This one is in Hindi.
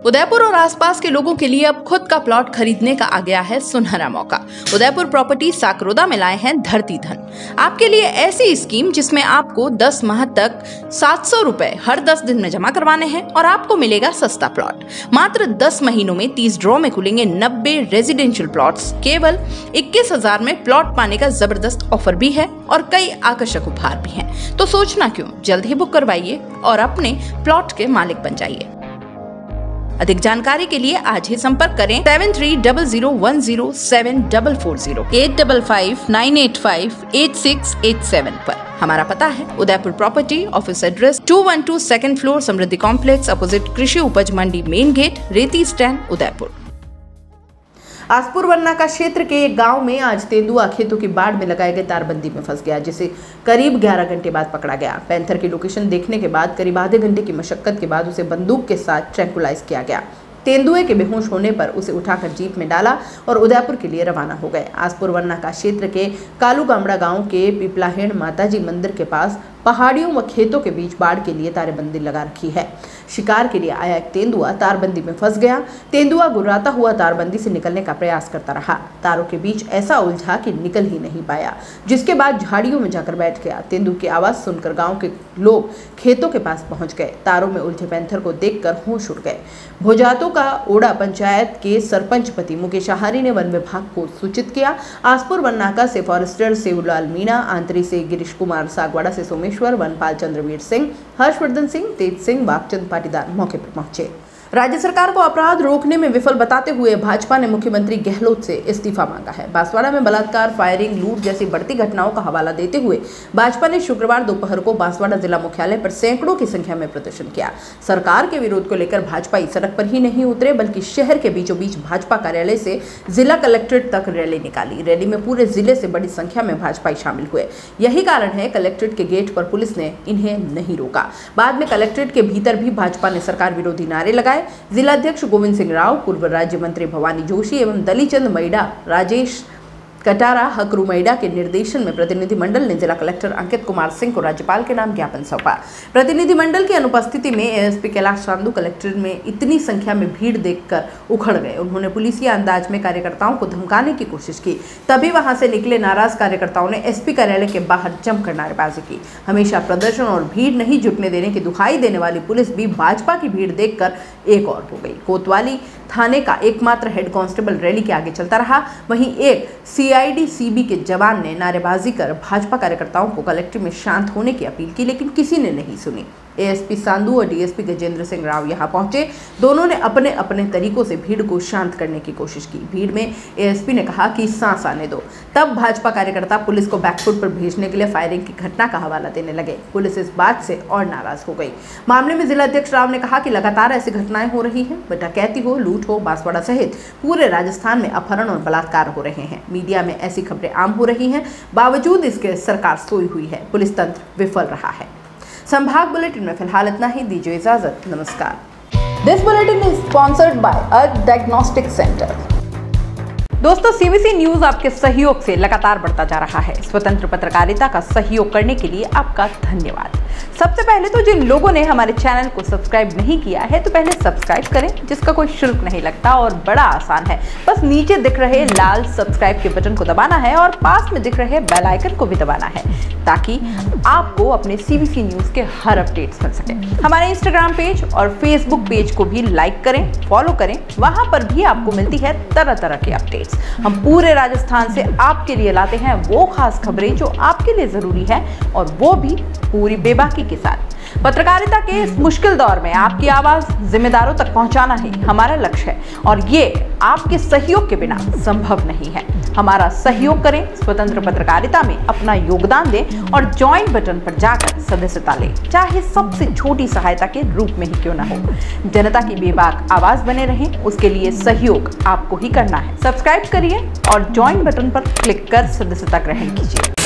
उदयपुर और आसपास के लोगों के लिए अब खुद का प्लॉट खरीदने का आ गया है सुनहरा मौका। उदयपुर प्रॉपर्टी साकरोदा में लाए हैं धरती धन। आपके लिए ऐसी स्कीम जिसमें आपको 10 माह तक 700 रुपए हर 10 दिन में जमा करवाने हैं और आपको मिलेगा सस्ता प्लॉट। मात्र 10 महीनों में 30 ड्रॉ में खुलेंगे 90 रेजिडेंशियल प्लॉट्स। केवल 21,000 में प्लॉट पाने का जबरदस्त ऑफर भी है और कई आकर्षक उपहार भी हैं। तो सोचना क्यों, जल्द ही बुक करवाइए और अपने प्लॉट के मालिक बन जाइए। अधिक जानकारी के लिए आज ही संपर्क करें 7300107440 8559858687 पर। हमारा पता है Udaipur property, office address 212 second floor, Samriddhi complex, opposite कृषि उपज मंडी, main gate, Reti stand, Udaipur. Aspur वन्ना का क्षेत्र के एक गांव में आज तेंदुआ खेतों की बाढ़ में लगाए गए तारबंदी में फंस गया, जिसे करीब 11 घंटे बाद पकड़ा गया। पैंथर की लोकेशन देखने के बाद करीब आधे घंटे की मशक्कत के बाद उसे बंदूक के साथ ट्रैंकुलाइज किया गया। तेंदुए के बेहोश होने पर उसे उठाकर जीप में डाला और उदयपुर के लिए रवाना हो गए। आसपुर वन्ना का क्षेत्र के कालू गामड़ा गांव के पिपलाहेड़ माताजी मंदिर के पास पहाड़ियों व खेतों के बीच बाढ़ के लिए तारबंदी लगा रखी है। शिकार के लिए आया एक तेंदुआ तारबंदी में फंस गया। तेंदुआ गुर्राता हुआ तारबंदी से निकलने का प्रयास करता रहा। तारों के बीच ऐसा उलझा कि निकल ही नहीं पाया, जिसके बाद झाड़ियों में जाकर बैठ गया। तेंदुए की आवाज सुनकर गांव के लोग खेतों के पास पहुंच गए। तारों में उलझे पैंथर को देखकर होश उड़ गए। भोजातों का ओड़ा पंचायत के सरपंच पति मुकेश आहारी ने वन विभाग को सूचित किया। आसपुर वन्नाका से फॉरेस्टर सेवलाल मीणा, आंतरी से गिरीश कुमार, सागवाड़ा से सोमेश्वर, वनपाल चंद्रवीर सिंह, हर्षवर्धन सिंह, तेज सिंह, बागचंद पाटीदार मौके पर पहुंचे। राज्य सरकार को अपराध रोकने में विफल बताते हुए भाजपा ने मुख्यमंत्री गहलोत से इस्तीफा मांगा है। बांसवाड़ा में बलात्कार, फायरिंग, लूट जैसी बढ़ती घटनाओं का हवाला देते हुए भाजपा ने शुक्रवार दोपहर को बांसवाड़ा जिला मुख्यालय पर सैकड़ों की संख्या में प्रदर्शन किया। सरकार के विरोध को लेकर भाजपा सड़क पर ही नहीं उतरे, बल्कि शहर के बीचों बीच भाजपा कार्यालय से जिला कलेक्ट्रेट तक रैली निकाली। रैली में पूरे जिले से बड़ी संख्या में भाजपाई शामिल हुए। यही कारण है कलेक्ट्रेट के गेट पर पुलिस ने इन्हें नहीं रोका। बाद में कलेक्ट्रेट के भीतर भी भाजपा ने सरकार विरोधी नारे लगाए। जिलाध्यक्ष गोविंद सिंह राव, पूर्व राज्य मंत्री भवानी जोशी एवं दलीचंद मैडा, राजेश कटारा, हकरू मैडा के निर्देशन में प्रतिनिधिमंडल ने जिला कलेक्टर अंकित कुमार सिंह को राज्यपाल के नाम ज्ञापन सौंपा। प्रतिनिधिमंडल की अनुपस्थिति में एएसपी कैलाश साधु कलेक्ट्रेट में इतनी संख्या में भीड़ देखकर उखड़ गए। उन्होंने पुलिसिया अंदाज में कार्यकर्ताओं को धमकाने की कोशिश की। तभी वहां से निकले नाराज कार्यकर्ताओं ने एसपी कार्यालय के बाहर जमकर नारेबाजी की। हमेशा प्रदर्शन और भीड़ नहीं जुटने देने की दुहाई देने वाली पुलिस भी भाजपा की भीड़ देखकर एक और हो गई। कोतवाली थाने का एकमात्र हेड कांस्टेबल रैली के आगे चलता रहा। वहीं एक सीआईडी सीबी के जवान ने नारेबाजी कर भाजपा कार्यकर्ताओं को कलेक्ट्रेट में शांत होने की अपील की, लेकिन किसी ने नहीं सुनी। एएसपी सांधु और डीएसपी गजेंद्र सिंह राव यहां पहुंचे। दोनों ने अपने अपने तरीकों से भीड़ को शांत करने की कोशिश की। भीड़ में एएसपी ने कहा कि सांस आने दो। तब भाजपा कार्यकर्ता पुलिस को बैकफुट पर भेजने के लिए फायरिंग की घटना का हवाला देने लगे। पुलिस इस बात से और नाराज हो गई। मामले में जिलाध्यक्ष राव ने कहा कि लगातार ऐसी घटनाएं हो रही हैं। डकैती हो, लूट हो, बांसवाड़ा सहित पूरे राजस्थान में अपहरण और बलात्कार हो रहे हैं। मीडिया में ऐसी खबरें आम हो रही हैं। बावजूद इसके सरकार सोई हुई है। पुलिस तंत्र विफल रहा है। संभाग बुलेटिन में फिलहाल इतना ही। दीजिए इजाजत। नमस्कार। This bulletin is sponsored by earth diagnostic centre. दोस्तों, सीबीसी न्यूज आपके सहयोग से लगातार बढ़ता जा रहा है। स्वतंत्र पत्रकारिता का सहयोग करने के लिए आपका धन्यवाद। सबसे पहले तो जिन लोगों ने हमारे चैनल को सब्सक्राइब नहीं किया है, तो पहले सब्सक्राइब करें, जिसका कोई शुल्क नहीं लगता और बड़ा आसान है। बस नीचे दिख रहे लाल सब्सक्राइब के बटन को दबाना है और पास में दिख रहे बेल आइकन को भी दबाना है, ताकि आपको अपने सीबीसी न्यूज के हर अपडेट्स मिल सके। हमारे इंस्टाग्राम पेज और फेसबुक पेज को भी लाइक करें, फॉलो करें। वहां पर भी आपको मिलती है तरह तरह के अपडेट्स। हम पूरे राजस्थान से आपके लिए लाते हैं वो खास खबरें जो आपके लिए जरूरी है, और वो भी पूरी बेबाकी के साथ। पत्रकारिता के इस मुश्किल दौर में आपकी आवाज जिम्मेदारों तक पहुंचाना ही हमारा लक्ष्य है, और ये आपके सहयोग के बिना संभव नहीं है। हमारा सहयोग करें, स्वतंत्र पत्रकारिता में अपना योगदान दें और ज्वाइन बटन पर जाकर सदस्यता लें, चाहे सबसे छोटी सहायता के रूप में ही क्यों न हो। जनता की बेबाक आवाज बने रहें, उसके लिए सहयोग आपको ही करना है। सब्सक्राइब करिए और ज्वाइन बटन पर क्लिक कर सदस्यता ग्रहण कीजिए।